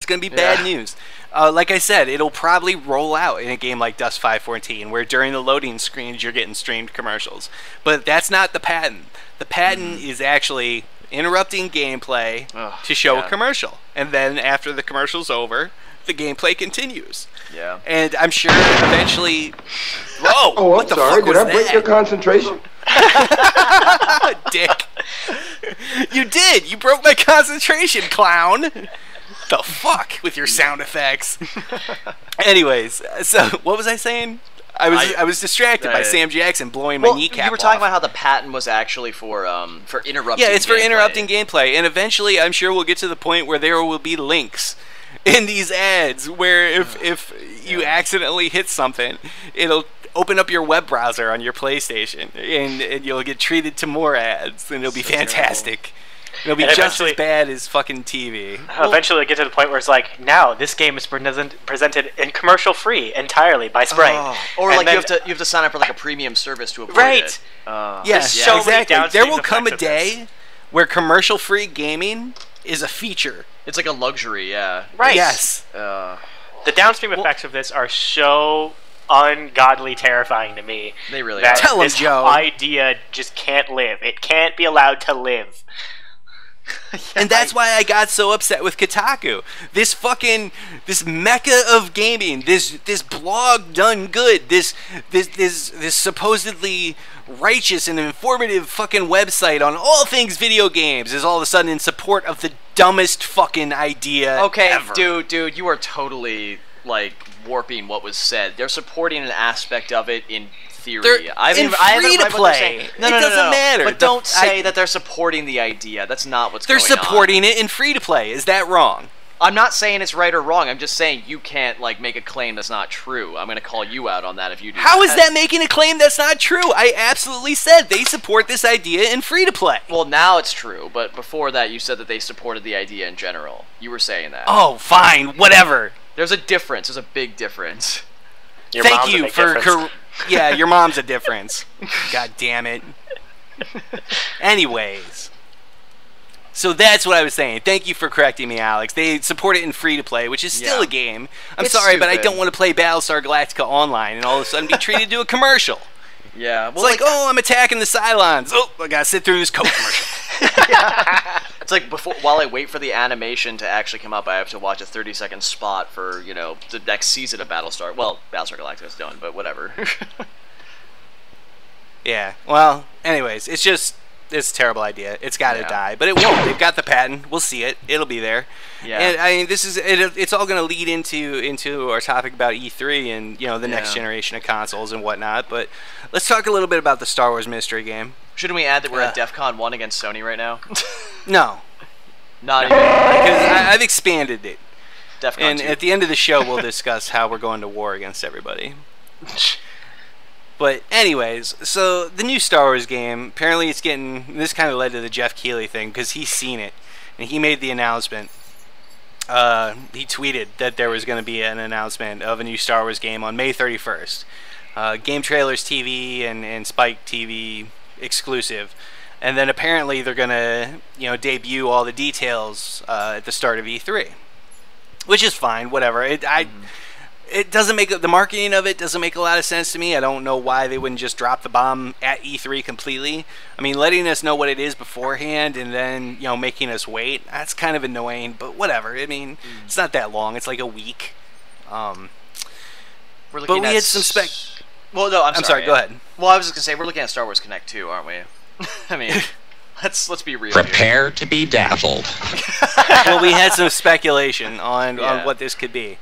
It's going to be bad news. Like I said, it'll probably roll out in a game like Dust 514, where during the loading screens you're getting streamed commercials. But that's not the patent. The patent is actually interrupting gameplay to show a commercial. And then after the commercial's over, the gameplay continues. Yeah. And I'm sure eventually... Whoa! Oh, I'm sorry. Did I break your concentration? Dick. You did! You broke my concentration, clown! The fuck with your sound effects. Anyways, so what was I saying? I was distracted by Sam Jackson blowing my kneecap. You were talking about how the patent was actually for interrupting. Yeah, it's for interrupting gameplay, and eventually, I'm sure we'll get to the point where there will be links in these ads where if you accidentally hit something, it'll open up your web browser on your PlayStation, and you'll get treated to more ads, and it'll be fantastic. Terrible. It'll be just as bad as fucking TV. Eventually, it gets to the point where it's like, now this game is presented in commercial free entirely by Sprite. Or like you have to sign up for like a premium service to avoid it. Yes, exactly. There will come a day where commercial free gaming is a feature. It's like a luxury, yeah. Right. Yes. The downstream effects of this are so ungodly terrifying to me. They really are. Tell them, this Joe. idea just can't live. It can't be allowed to live. And that's why I got so upset with Kotaku. This mecca of gaming, this blog done good, this supposedly righteous and informative fucking website on all things video games is all of a sudden in support of the dumbest fucking idea ever. Dude, you are totally like warping what was said. They're supporting an aspect of it in theory. I free to play. No, it doesn't matter. But don't say that they're supporting the idea. That's not what's going on. They're supporting it in free to play. Is that wrong? I'm not saying it's right or wrong. I'm just saying you can't like make a claim that's not true. I'm going to call you out on that if you do. How is that making a claim that's not true? I absolutely said they support this idea in free to play. Well, now it's true, but before that you said that they supported the idea in general. You were saying that. Oh, fine, whatever. There's a difference. There's a big difference. Thank you for yeah, your mom's a difference. God damn it. Anyways. So that's what I was saying. Thank you for correcting me, Alex. They support it in free-to-play, which is still a game. I'm sorry, but I don't want to play Battlestar Galactica online and all of a sudden be treated to a commercial. Yeah. Well, it's like, oh, I'm attacking the Cylons. Oh, I gotta sit through this Coke commercial. It's like while I wait for the animation to actually come up, I have to watch a 30-second spot for, the next season of Battlestar. Well, Battlestar Galactica is done, but whatever. Yeah. Well, anyways, it's a terrible idea. It's got to die, but it won't. They've got the patent. We'll see it. It'll be there. Yeah. And I mean, it's all going to lead into our topic about E3 and the next generation of consoles and whatnot. But let's talk a little bit about the Star Wars mystery game. Shouldn't we add that we're at DEF CON 1 against Sony right now? No. Not even. Because I've expanded it. DEF CON and 2. At the end of the show, we'll discuss how we're going to war against everybody. But anyways, so the new Star Wars game, apparently it's getting... This kind of led to the Jeff Keighley thing, because he's seen it. And he made the announcement. He tweeted that there was going to be an announcement of a new Star Wars game on May 31st. Game Trailers TV and Spike TV exclusive. And then apparently they're going to, debut all the details at the start of E3. Which is fine, whatever. It doesn't make... The marketing of it doesn't make a lot of sense to me. I don't know why they wouldn't just drop the bomb at E3 completely. I mean, letting us know what it is beforehand and then, making us wait, that's kind of annoying, but whatever. I mean, it's not that long. It's like a week. But we had some spec... Well, no, I'm sorry. Go ahead. Well, I was just going to say, we're looking at Star Wars Connect 2, aren't we? I mean, let's be real. Prepare to be dazzled. Well, we had some speculation on what this could be.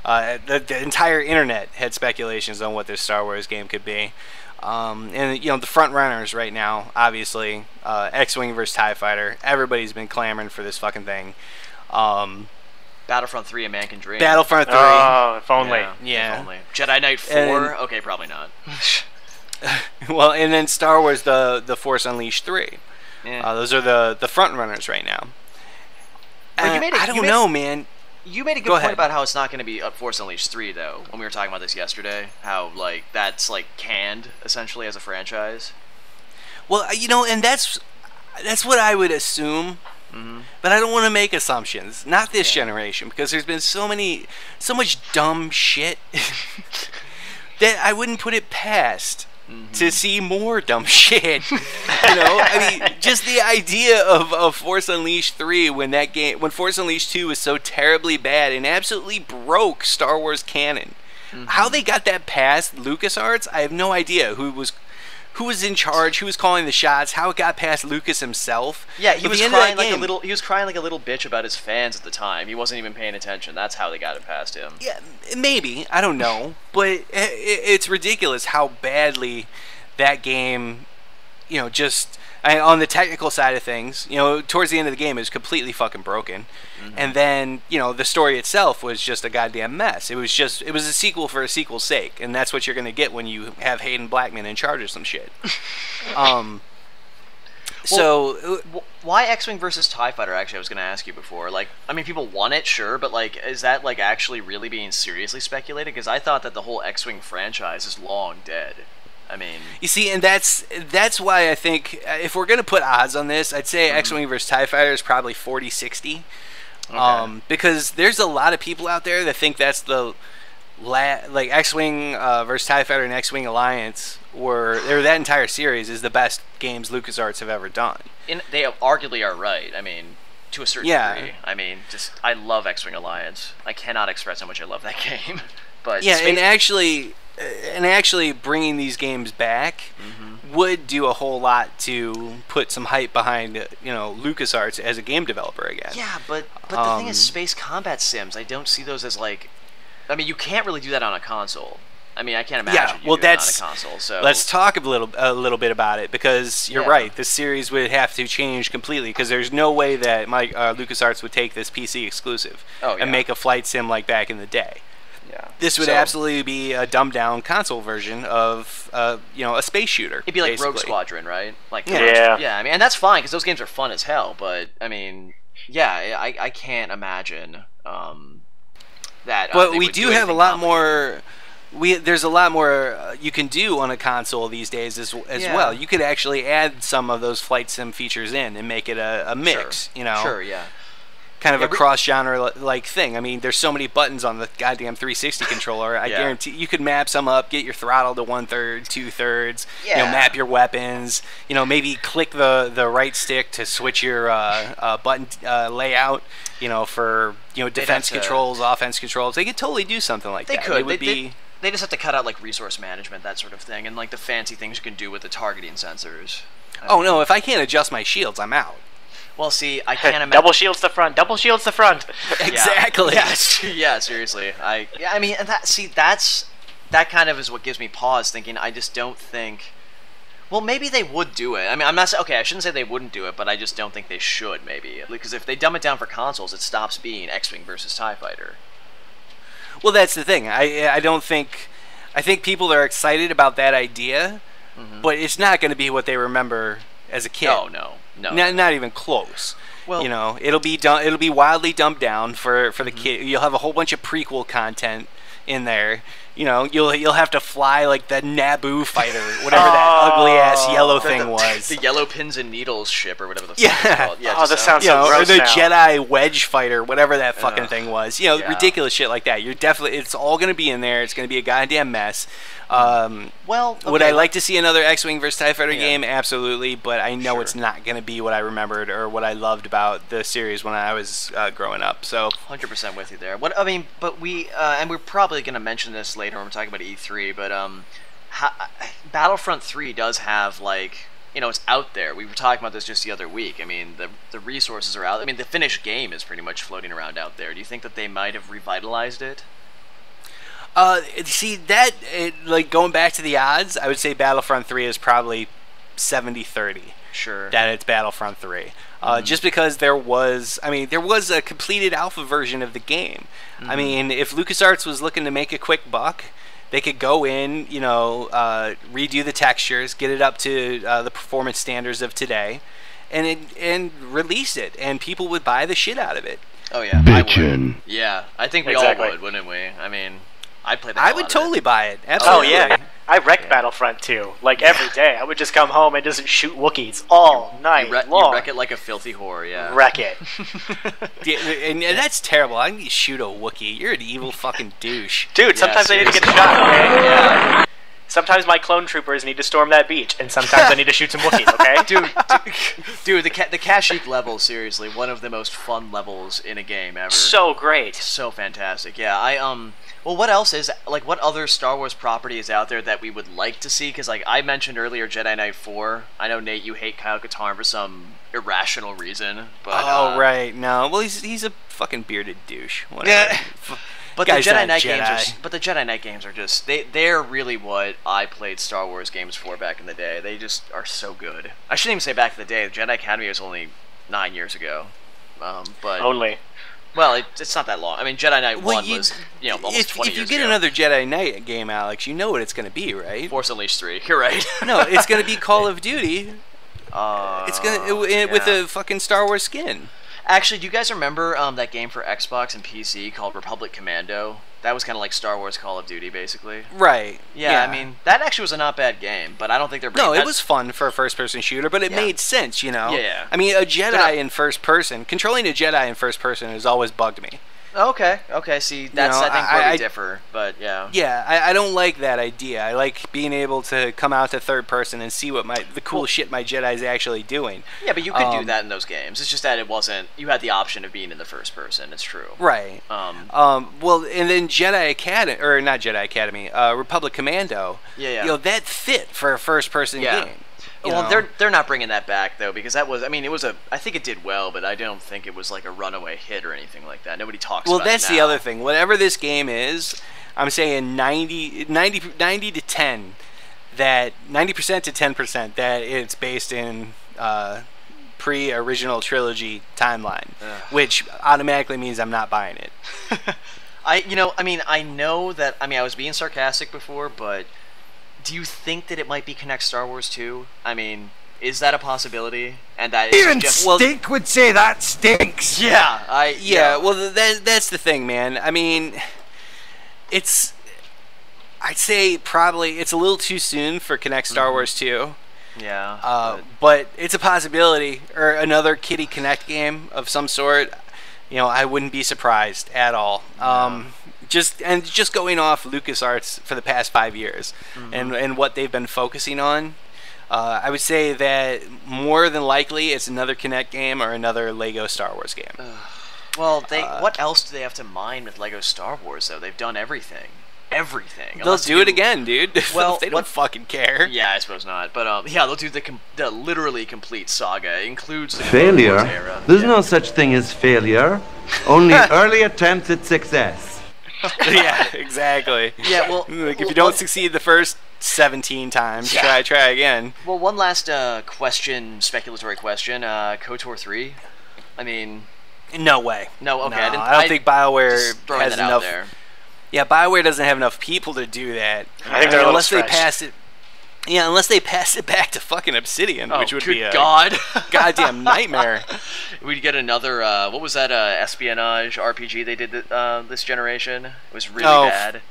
The entire internet had speculations on what this Star Wars game could be. And, the front runners right now, obviously, X-Wing versus TIE Fighter. Everybody's been clamoring for this fucking thing. Battlefront 3, A Man Can Dream. Battlefront 3. Oh, if only. Yeah. If only. Jedi Knight 4? Okay, probably not. Well, and then Star Wars, the Force Unleashed 3. Yeah. Those are the front runners right now. I don't know, man. You made a good point about how it's not going to be Force Unleashed 3, though, when we were talking about this yesterday. How, that's, canned, essentially, as a franchise. Well, and that's what I would assume But I don't want to make assumptions. Not this generation, because there's been so much dumb shit that I wouldn't put it past to see more dumb shit. I mean, just the idea of Force Unleashed 3 when Force Unleashed 2 was so terribly bad and absolutely broke Star Wars canon. How they got that past LucasArts, I have no idea. Who was in charge, who was calling the shots, how it got past Lucas himself. Yeah, he was crying like a little bitch about his fans at the time. He wasn't even paying attention. That's how they got it past him. Yeah, maybe. I don't know. But it's ridiculous how badly that game, on the technical side of things, towards the end of the game, it was completely fucking broken. And then, the story itself was just a goddamn mess. It was a sequel for a sequel's sake, and that's what you're going to get when you have Hayden Blackman in charge of some shit. Why X-Wing versus TIE Fighter, actually, I was going to ask you before. Like, I mean, people want it, sure, but, like, is that, like, actually really being seriously speculated? Because I thought that the whole X-Wing franchise is long dead. I mean, you see, and that's why I think if we're gonna put odds on this, I'd say X-Wing versus TIE Fighter is probably 40-60. Okay. Because there's a lot of people out there that think that's the like X-Wing versus TIE Fighter and X-Wing Alliance that entire series is the best games LucasArts have ever done. They arguably are right. I mean, to a certain degree. I mean, I love X-Wing Alliance. I cannot express how much I love that game. But yeah, and actually bringing these games back would do a whole lot to put some hype behind LucasArts as a game developer again. Yeah, but the thing is, space combat sims, I don't see those as like, I mean, you can't really do that on a console. I mean, I can't imagine you doing that on a console. So let's talk a little bit about it, because you're right. The series would have to change completely, because there's no way that LucasArts would take this PC exclusive and make a flight sim like back in the day. Yeah. This would absolutely be a dumbed down console version of a space shooter. It'd be like Rogue Squadron, right? Like yeah. I mean, and that's fine because those games are fun as hell. But I mean, yeah, I can't imagine that. But we do have a lot more. There's a lot more you can do on a console these days as well. You could actually add some of those flight sim features in and make it a mix. Sure, yeah. Kind of a cross-genre like thing. I mean, there's so many buttons on the goddamn 360 controller. I guarantee you could map some up, get your throttle to 1/3, 2/3. Map your weapons. Maybe click the right stick to switch your button layout. For defense controls, offense controls. They could totally do something like that. They could. They just have to cut out like resource management, that sort of thing, and like the fancy things you can do with the targeting sensors. No! If I can't adjust my shields, I'm out. Well, see, I can't imagine. Double shields the front. Double shields the front. Exactly. Yeah, seriously. I mean, and that kind of is what gives me pause. Thinking, I just don't think. Well, maybe they would do it. I mean, I'm not okay. I shouldn't say they wouldn't do it, but I just don't think they should. Maybe because if they dumb it down for consoles, it stops being X-Wing versus TIE Fighter. Well, that's the thing. I don't think. I think people are excited about that idea, but it's not going to be what they remember as a kid. No. Not even close. Well, it'll be wildly dumbed down for the kid. You'll have a whole bunch of prequel content in there. You'll have to fly like the Naboo fighter, whatever that ugly ass yellow thing was. The yellow pins and needles ship or whatever the fuck it's called. Yeah, that sounds so gross. Or the Jedi wedge fighder, whatever that fucking thing was. Ridiculous shit like that. It's all gonna be in there. It's gonna be a goddamn mess. Would I like to see another X-Wing versus TIE Fighter game? Absolutely, but I know it's not going to be what I remembered or what I loved about the series when I was growing up. So 100% with you there. But we and we're probably going to mention this later when we're talking about E3. But Battlefront 3 does have it's out there. We were talking about this just the other week. I mean, the resources are out. I mean, the finished game is pretty much floating around out there. Do you think that they might have revitalized it? See, going back to the odds, I would say Battlefront 3 is probably 70-30. Sure. That it's Battlefront 3. Just because there was a completed alpha version of the game. I mean, if LucasArts was looking to make a quick buck, they could go in, redo the textures, get it up to the performance standards of today, and release it, and people would buy the shit out of it. Oh yeah, Bitchin'. Yeah, I think we all would, wouldn't we? I mean, I'd play that. I would totally buy it. Absolutely. Oh yeah. I wrecked Battlefront 2, like, every day. I would just come home and just shoot Wookiees all night long. You wreck it like a filthy whore, yeah. Wreck it. And that's terrible. I can shoot a Wookiee. You're an evil fucking douche. Dude, sometimes I need to get shot, okay? Yeah. Sometimes my clone troopers need to storm that beach, and sometimes I need to shoot some Wookiees, okay? Dude, the Kashyyyk level, seriously, one of the most fun levels in a game ever. So great. So fantastic, yeah. Well, what else is, like, what other Star Wars property is out there that we would like to see? Because, like, I mentioned earlier Jedi Knight 4. I know, Nate, you hate Kyle Katarn for some irrational reason, but... Oh, right, no. Well, he's a fucking bearded douche. Whatever. Yeah. But the Jedi Knight Jedi. games are just they're really what I played Star Wars games for back in the day. They just are so good. I shouldn't even say back in the day. The Jedi Academy was only 9 years ago. But only. Well, it's not that long. I mean, Jedi Knight 1 was, almost 20 years ago. If you get another Jedi Knight game, Alex, you know what it's going to be, right? Force Unleashed 3. You're right. No, it's going to be Call of Duty. It's with a fucking Star Wars skin. Actually, do you guys remember that game for Xbox and PC called Republic Commando? That was kind of like Star Wars Call of Duty, basically. Right. Yeah, I mean, that actually was a not bad game, but I don't think they're... No, it was fun for a first-person shooter, but it made sense, you know? Yeah. I mean, a Jedi in first person, controlling a Jedi in first person has always bugged me. Okay, see, that's, I think, where we differ, but yeah. Yeah, I don't like that idea. I like being able to come out to third person and see what the cool shit my Jedi's actually doing. Yeah, but you could do that in those games. It's just that it wasn't, you had the option of being in the first person, it's true. Right. Well, and then Jedi Academy, or not Jedi Academy, Republic Commando, yeah. You know, that fit for a first person game. Well, they're not bringing that back though, because that was, I mean, I think it did well, but I don't think it was like a runaway hit or anything like that. Nobody talks about it now. Well, that's the other thing. Whatever this game is, I'm saying 90 to 10, that 90% to 10% that it's based in pre-original trilogy which automatically means I'm not buying it. I know that, I was being sarcastic before, but do you think that it might be Connect Star Wars 2? I mean, is that a possibility? And that even Stink would say that stinks. Yeah, well, that's the thing, man. I mean, I'd say probably it's a little too soon for Connect Star Wars 2. Yeah. But it's a possibility, or another Kitty Connect game of some sort. You know, I wouldn't be surprised at all. Just going off LucasArts for the past 5 years and what they've been focusing on, I would say that more than likely it's another Kinect game or another Lego Star Wars game. Well, what else do they have to mine with Lego Star Wars, though? They've done everything. Everything. They'll do it again, dude. Well, they don't fucking care. Yeah, I suppose not. But they'll do the literally complete saga. It includes the failure. Era. There's no such thing as failure. Only early attempts at success. Yeah, exactly. Yeah, well, like if you don't succeed the first 17 times, try again. Well, one last speculatory question. KOTOR 3. I mean, no way. No, okay. No, I don't think BioWare has enough. There. Yeah, BioWare doesn't have enough people to do that. I think they're unless they pass it. Yeah, unless they pass it back to fucking Obsidian, which would be a goddamn nightmare. We'd get another, what was that espionage RPG they did this generation? It was really bad.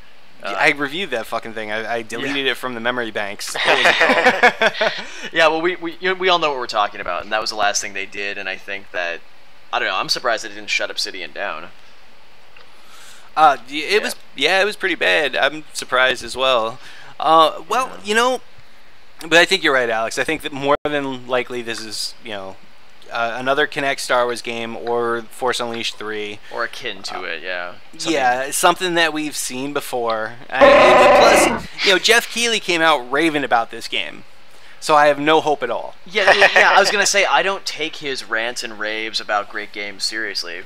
I reviewed that fucking thing. I deleted it from the memory banks. Yeah, well, we all know what we're talking about, and that was the last thing they did, and I think that, I don't know, I'm surprised they didn't shut Obsidian down. It was pretty bad. I'm surprised as well. Well, you know, but I think you're right, Alex. I think that more than likely this is, you know, another Kinect Star Wars game or Force Unleashed 3. Or akin to it, yeah. Something that we've seen before. Plus, you know, Jeff Keighley came out raving about this game. So I have no hope at all. Yeah, I was going to say, I don't take his rants and raves about great games seriously.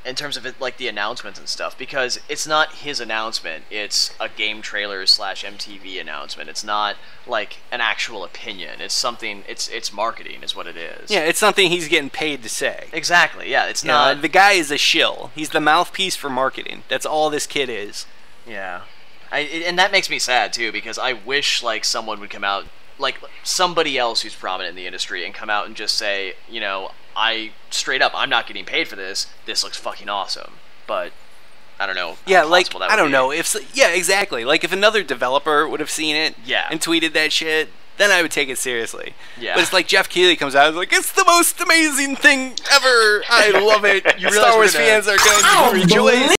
In terms of it, like the announcements and stuff, because it's not his announcement, it's a game trailer / MTV announcement. It's not like an actual opinion. It's something, it's marketing is what it is. Yeah, it's something he's getting paid to say. Exactly, yeah, it's not... the guy is a shill. He's the mouthpiece for marketing. That's all this kid is. Yeah. And that makes me sad, too, because I wish, like, someone would come out, like, somebody else who's prominent in the industry and come out and just say, you know, straight up, I'm not getting paid for this. This looks fucking awesome. But I don't know. Yeah, how like possible that I would don't be. know exactly. Like if another developer would have seen it, Yeah. and tweeted that shit, then I would take it seriously. Yeah. But it's like Jeff Keighley comes out and is like, it's the most amazing thing ever. I love it. You realize Star we're Wars gonna- fans are going to rejoice.